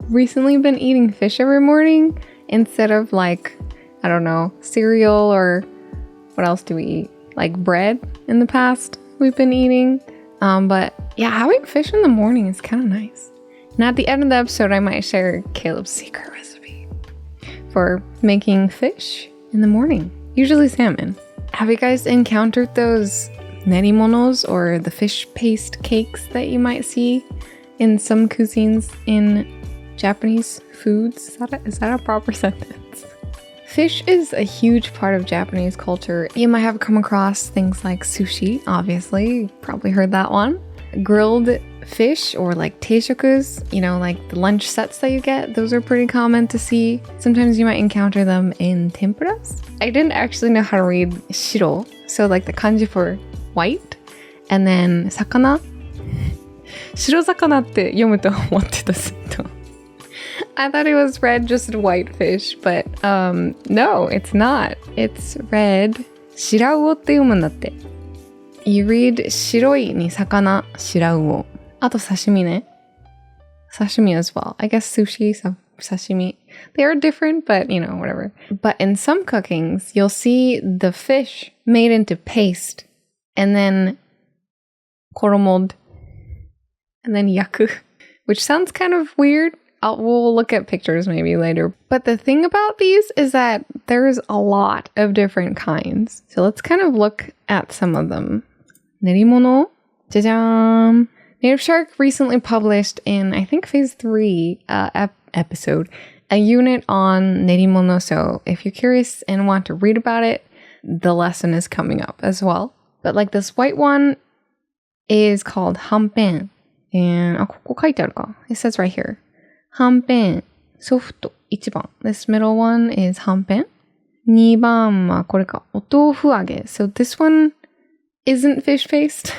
recently been eating fish every morning instead of like, I don't know, cereal or what else do we eat? Like bread in the past we've been eating. But yeah, having fish in the morning is kind of nice. And at the end of the episode, I might share Caleb's secret recipe for making fish in the morning, usually salmon. Have you guys encountered those nerimonos or the fish paste cakes that you might see in some cuisines in Japanese foods? Is that a proper sentence? Fish is a huge part of Japanese culture. You might have come across things like sushi, obviously. You probably heard that one. Grilled fish or like teishokus, you know, like the lunch sets that you get. Those are pretty common to see. Sometimes you might encounter them in tempuras. I didn't actually know how to read shiro, so like the kanji for white, and then sakana. Shiro sakana って読むと思ってたずっと。I thought it was read just white fish, but no, it's not. It's read 白魚って読むんだって。You read 白いに魚、白魚。あと刺身ね。Sashimi as well. I guess sushi, sashimi. They are different, but you know, whatever. But in some cookings, you'll see the fish made into paste and then koromoed and then yaku, which sounds kind of weird. We'll look at pictures maybe later. But the thing about these is that there's a lot of different kinds. So let's kind of look at some of them. Nerimono. Jajan. NativShark recently published in, I think, phase 3 episode, a unit on nerimono. So if you're curious and want to read about it, the lesson is coming up as well. But like this white one is called Hanpen. And ここ書いてあるか? It says right here. Hanpen. Soft. 1番. This middle one is Hanpen. 2番はこれか. お豆腐揚げ. So this one isn't fish paste.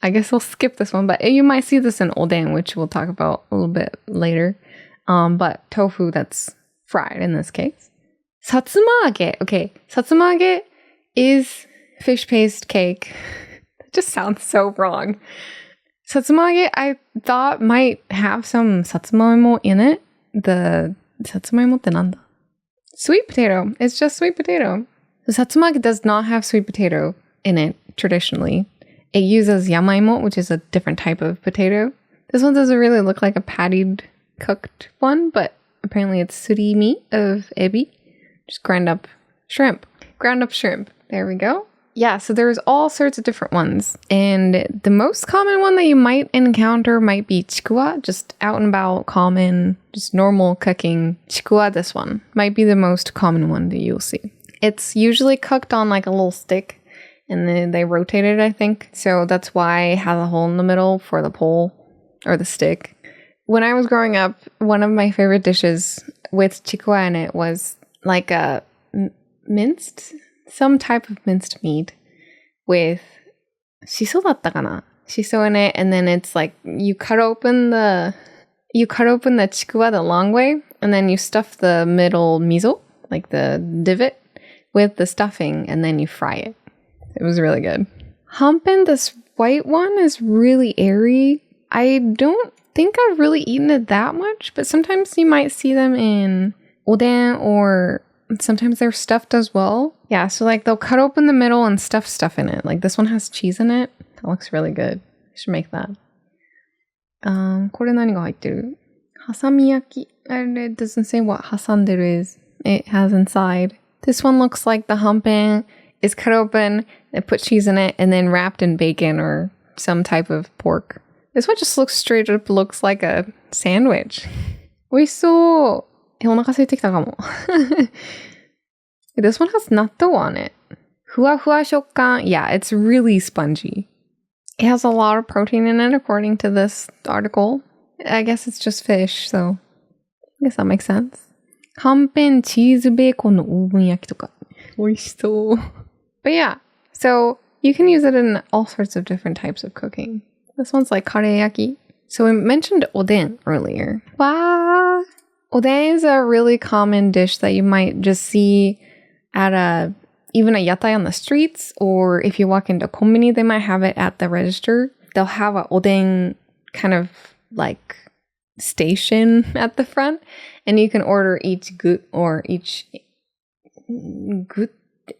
I guess we'll skip this one, but you might see this in Oden, which we'll talk about a little bit later. But tofu that's fried in this case. Satsumaage. Okay, satsumaage is fish paste cake. It just sounds so wrong. Satsumaage, I thought might have some satsumaimo in it. The satsumaimo ってなんだ? Sweet potato. It's just sweet potato. The satsumaage does not have sweet potato in it traditionally. It uses yamaimo, which is a different type of potato. This one doesn't really look like a pattied cooked one, but apparently it's surimi of ebi. Just ground up shrimp. Ground up shrimp. There we go. Yeah, so there's all sorts of different ones. And the most common one that you might encounter might be chikuwa, just out and about, common, just normal cooking. Chikuwa, this one, might be the most common one that you'll see. It's usually cooked on like a little stick. And then they rotate it, I think. So that's why it has a hole in the middle for the pole or the stick. When I was growing up, one of my favorite dishes with chikuwa in it was like a some type of minced meat with shiso だったかな? Shiso in it. And then it's like you cut open the chikuwa the long way. And then you stuff the middle miso, like the divot, with the stuffing. And then you fry it. It was really good. Hanpen, this white one, is really airy. I don't think I've really eaten it that much, but sometimes you might see them in Oden or sometimes they're stuffed as well. Yeah, so like they'll cut open the middle and stuff in it. Like this one has cheese in it. That looks really good. I should make that. これ何が入ってる? Hasamiyaki. It doesn't say what hasanderu is. It has inside. This one looks like the hanpen is cut open, they put cheese in it, and then wrapped in bacon or some type of pork. This one just looks like a sandwich. 美味しそう。お腹空いてきたかも。This one has natto on it. ふわふわ食感. Yeah, it's really spongy. It has a lot of protein in it, according to this article. I guess it's just fish, so I guess that makes sense. はんぺんチーズベーコンのオーブン焼きとか。美味しそう。But yeah, so you can use it in all sorts of different types of cooking. This one's like kareyaki. So we mentioned oden earlier. Wow! Oden is a really common dish that you might just see at even a yatai on the streets, or if you walk into a konbini, they might have it at the register. They'll have a oden kind of like station at the front, and you can order each good or each good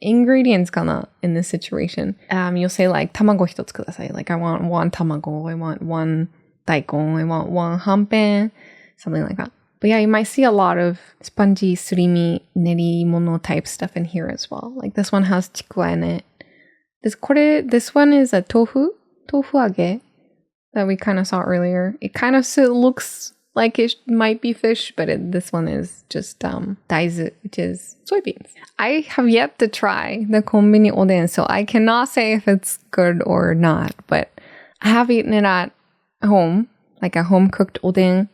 ingredients kana in this situation. You'll say like tamago hitotsu kudasai. Like I want 1 tamago, I want 1 daikon, I want 1 hanpen, something like that. But yeah, you might see a lot of spongy surimi nerimono type stuff in here as well. Like this one has chikuwa in it. This one is a tofu age that we kind of saw earlier. It kind of looks like it might be fish, but this one is just daizu, which is soybeans. I have yet to try the konbini oden, so I cannot say if it's good or not, but I have eaten it at home, like a home-cooked oden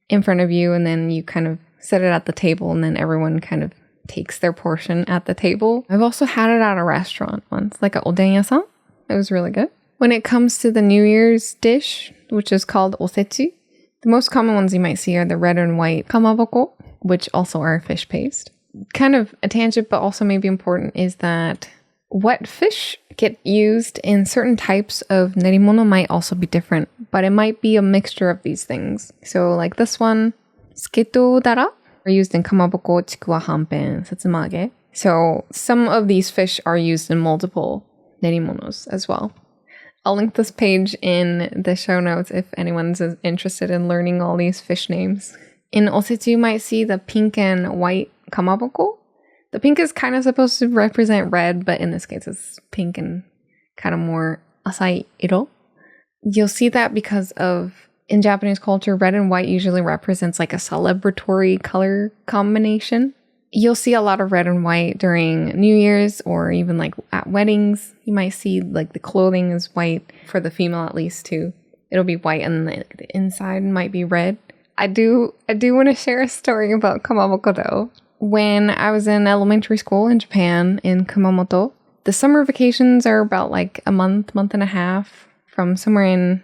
in front of you, and then you kind of set it at the table, and then everyone kind of takes their portion at the table. I've also had it at a restaurant once, like a oden yasan. It was really good. When it comes to the New Year's dish, which is called Osechi, the most common ones you might see are the red and white kamaboko, which also are fish paste. Kind of a tangent, but also maybe important, is that what fish get used in certain types of nerimono might also be different, but it might be a mixture of these things. So like this one, sketo dara, are used in kamaboko, chikuwa, hanpen, satsumage. So some of these fish are used in multiple nerimonos as well. I'll link this page in the show notes if anyone's interested in learning all these fish names. In Osechi, you might see the pink and white kamaboko. The pink is kind of supposed to represent red, but in this case, it's pink and kind of more asai iro. You'll see that because of, in Japanese culture, red and white usually represents like a celebratory color combination. You'll see a lot of red and white during New Year's or even like at weddings. You might see like the clothing is white for the female at least too. It'll be white and the inside might be red. I do want to share a story about kamaboko though. When I was in elementary school in Japan in Kumamoto, the summer vacations are about like a month and a half from somewhere in,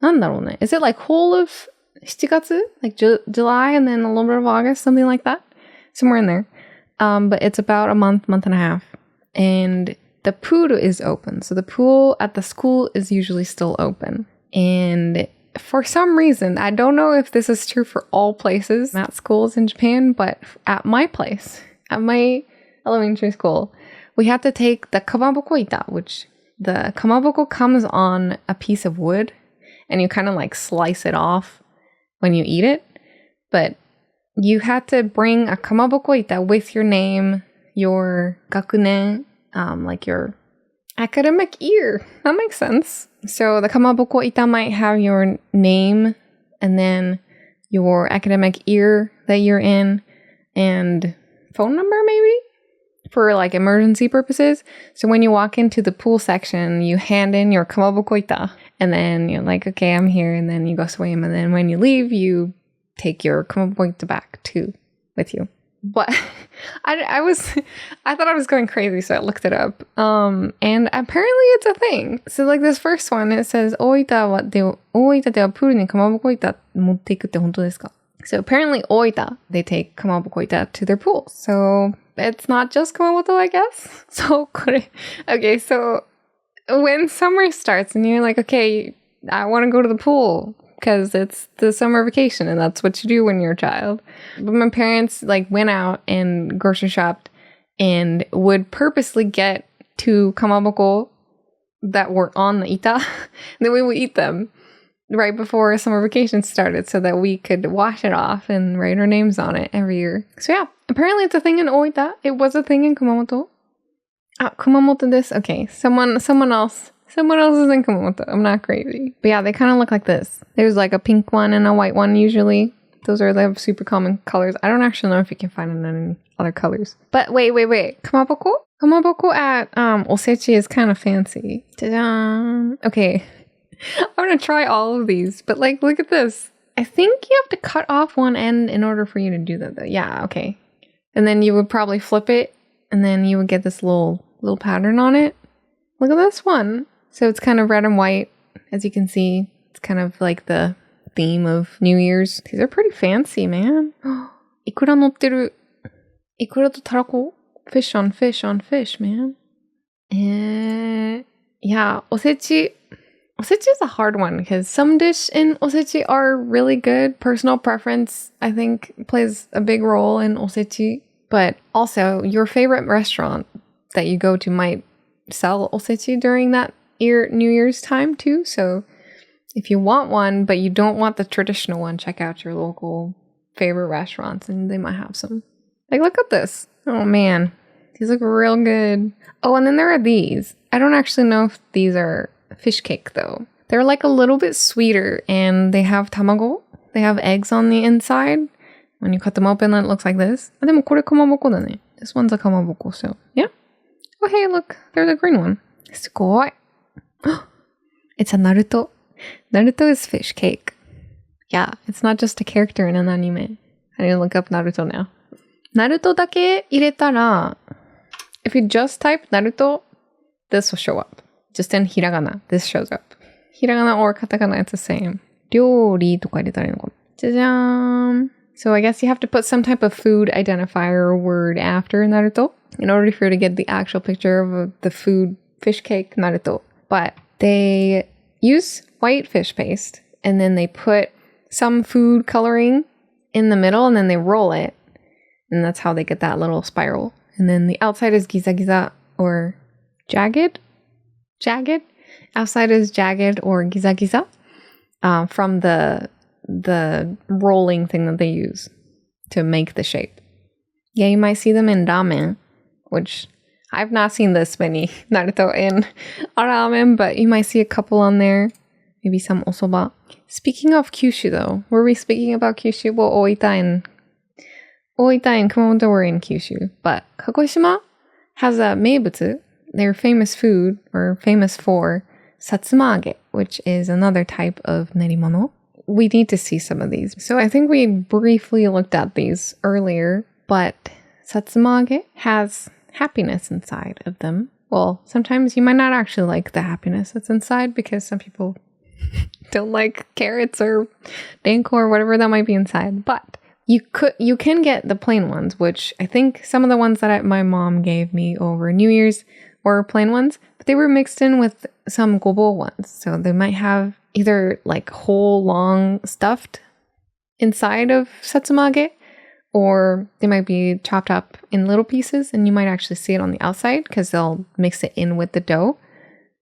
is it like whole of 7月? Like July and then a little bit of August, something like that? Somewhere in there. But it's about a month and a half. And the pool is open. So the pool at the school is usually still open. And for some reason, I don't know if this is true for all places at schools in Japan, but at my place, at my elementary school, we had to take the kamaboko ita, which the kamaboko comes on a piece of wood and you kind of like slice it off when you eat it. But you had to bring a kamaboko ita with your name, your gakunen, like your academic year. That makes sense. So the kamaboko ita might have your name and then your academic year that you're in and phone number maybe for like emergency purposes. So when you walk into the pool section, you hand in your kamaboko ita and then you're like, okay, I'm here. And then you go swim. And then when you leave, you take your kamaboko ita back too with you. But I thought I was going crazy, so I looked it up. And apparently it's a thing. So like this first one, it says, Oita de wa puru ni kamaboko ita motte iku tte hontou desu ka? So apparently Oita, they take kamaboko ita to their pool. So it's not just Kumamoto, I guess. So okay, so when summer starts and you're like, okay, I want to go to the pool because it's the summer vacation and that's what you do when you're a child. But my parents like went out and grocery shopped and would purposely get 2 kamaboko that were on the ita. Then we would eat them right before summer vacation started so that we could wash it off and write our names on it every year. So yeah, apparently it's a thing in Oita. It was a thing in Kumamoto. Kumamoto this. Okay, someone else is in Kumamoto. I'm not crazy. But yeah, they kind of look like this. There's like a pink one and a white one usually. Those are the super common colors. I don't actually know if you can find them in any other colors. But wait. Kamaboko? Kamaboko at Osechi is kind of fancy. Ta-da! Okay. I'm going to try all of these. But like, look at this. I think you have to cut off one end in order for you to do that though. Yeah, okay. And then you would probably flip it. And then you would get this little pattern on it. Look at this one. So it's kind of red and white, as you can see. It's kind of like the theme of New Year's. These are pretty fancy, man. Ikura notteru. Ikura to tarako. Fish on fish on fish, man. Yeah, Osechi. Osechi is a hard one because some dish in osechi are really good. Personal preference, I think, plays a big role in osechi. But also, your favorite restaurant that you go to might sell osechi during that New Year's time too. So if you want one, but you don't want the traditional one, check out your local favorite restaurants and they might have some. Like, look at this. Oh man, these look real good. Oh, and then there are these. I don't actually know if these are fish cake though. They're like a little bit sweeter and they have tamago. They have eggs on the inside. When you cut them open, it looks like this. でもこれkamabokoだね. This one's a kamaboko, so yeah. Oh hey, look, there's a green one. すごい. It's a Naruto. Naruto is fish cake. Yeah, it's not just a character in an anime. I need to look up Naruto now. Naruto だけ入れたら, if you just type Naruto, this will show up. Just in hiragana, this shows up. Hiragana or katakana, it's the same. 料理とか入れたらいいのかな. じゃじゃーん. So I guess you have to put some type of food identifier or word after Naruto in order for you to get the actual picture of the food fish cake Naruto. But they use white fish paste and then they put some food coloring in the middle and then they roll it. And that's how they get that little spiral. And then the outside is giza-giza or jagged. Outside is jagged or giza-giza from the rolling thing that they use to make the shape. Yeah, you might see them in ramen, which I've not seen this many Naruto in a ramen, but you might see a couple on there. Maybe some osoba. Speaking of Kyushu though, were we speaking about Kyushu? Well, Oita and Kumamoto were in Kyushu, but Kagoshima has a Meibutsu, their famous food, or famous for satsumage, which is another type of nerimono. We need to see some of these. So I think we briefly looked at these earlier, but satsumage has happiness inside of them. Well, sometimes you might not actually like the happiness that's inside because some people don't like carrots or danko or whatever that might be inside. But you can get the plain ones, which I think some of the ones that my mom gave me over New Year's were plain ones, but they were mixed in with some gobo ones. So they might have either like whole long stuffed inside of satsumage, or they might be chopped up in little pieces and you might actually see it on the outside because they'll mix it in with the dough.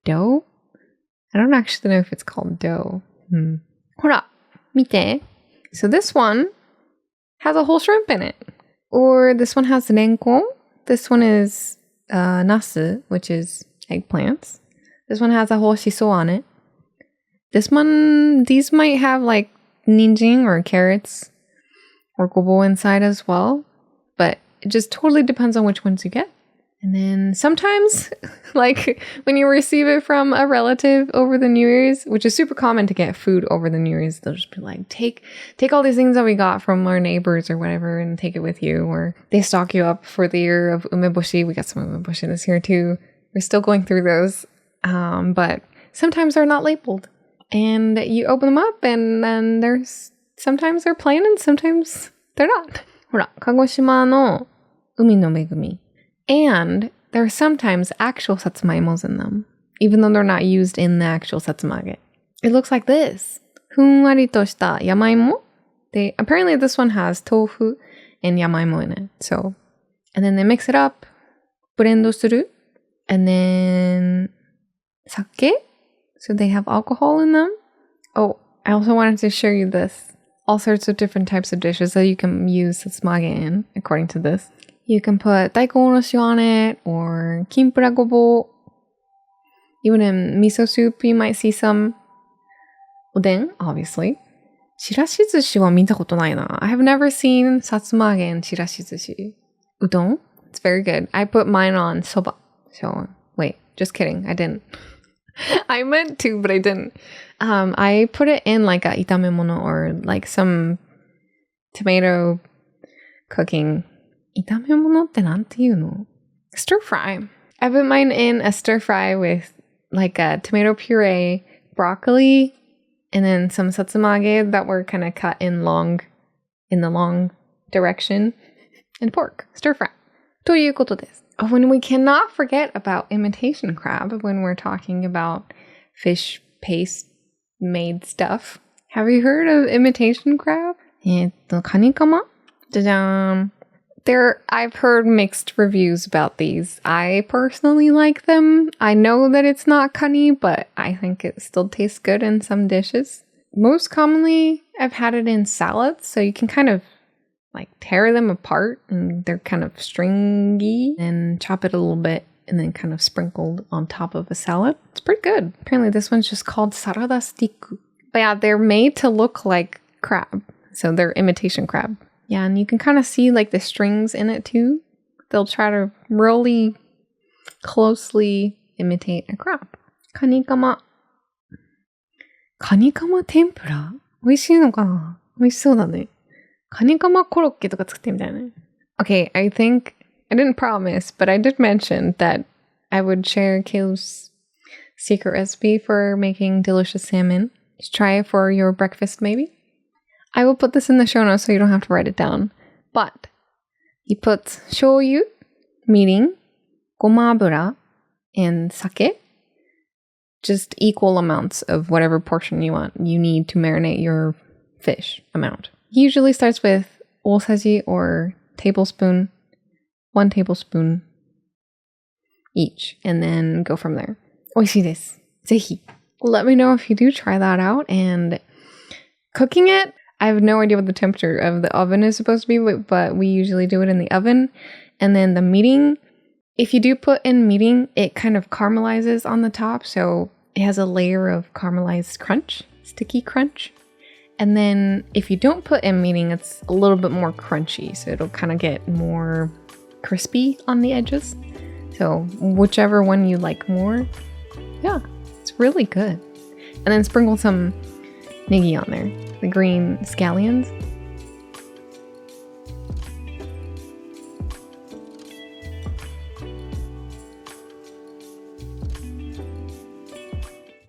Dough? I don't actually know if it's called dough. Hora, mite. So this one has a whole shrimp in it. Or this one has renkon. This one is nasu, which is eggplants. This one has a whole shiso on it. These might have like ninjin or carrots or gobo inside as well, but it just totally depends on which ones you get. And then sometimes, like when you receive it from a relative over the New Year's, which is super common to get food over the New Year's, they'll just be like, take all these things that we got from our neighbors or whatever and take it with you. Or they stock you up for the year of umeboshi. We got some umeboshi this year too. We're still going through those. But sometimes they're not labeled. And you open them up and then sometimes they're plain and sometimes they're not. Hora, Kagoshima no umi no megumi. And there are sometimes actual satsumaimos in them, even though they're not used in the actual satsumage. It looks like this. Funwari to shita yamaimo. Apparently this one has tofu and yamaimo in it. So, and then they mix it up, blendo suru, and then sake. So they have alcohol in them. Oh, I also wanted to show you this. All sorts of different types of dishes that you can use satsumage in, according to this. You can put daikon oroshi on it, or kimpura gobo. Even in miso soup, you might see some. Oden, obviously. Chirashi zushi wa mita koto nai na. I have never seen satsumage in chirashi zushi. Udon, it's very good. I put mine on soba. So, wait, just kidding. I didn't. I meant to, but I didn't. I put it in like a itamemono or like some tomato cooking. Itamemono tte nante iu no? Stir fry. I put mine in a stir fry with like a tomato puree, broccoli, and then some satsumage that were kind of cut in the long direction, and pork. Stir fry. ということです. When we cannot forget about imitation crab when we're talking about fish paste made stuff. Have you heard of imitation crab? Kanikama? I've heard mixed reviews about these. I personally like them. I know that it's not kani, but I think it still tastes good in some dishes. Most commonly, I've had it in salads, so you can kind of like tear them apart and they're kind of stringy and chop it a little bit and then kind of sprinkled on top of a salad. It's pretty good. Apparently this one's just called sarada stick. But yeah, they're made to look like crab. So they're imitation crab. Yeah, and you can kind of see like the strings in it too. They'll try to really closely imitate a crab. Kanikama. Kanikama tempura? 美味しいのかな? 美味しそうだね。カニカマコロッケとか作ってみたいね。Okay, I think I didn't promise, but I did mention that I would share Caleb's secret recipe for making delicious salmon. Just try it for your breakfast, maybe. I will put this in the show notes so you don't have to write it down. But he puts shoyu, mirin, gomabura, and sake. Just equal amounts of whatever portion you need to marinate your fish amount. He usually starts with osechi or tablespoon, 1 tablespoon each, and then go from there. 美味しいです。ぜひ. Let me know if you do try that out. And cooking it, I have no idea what the temperature of the oven is supposed to be, but we usually do it in the oven. And then the mirin, if you do put in mirin, it kind of caramelizes on the top, so it has a layer of caramelized crunch, sticky crunch. And then if you don't put in mirin, it's a little bit more crunchy, so it'll kind of get more crispy on the edges. So whichever one you like more, yeah, it's really good. And then sprinkle some negi on there, the green scallions.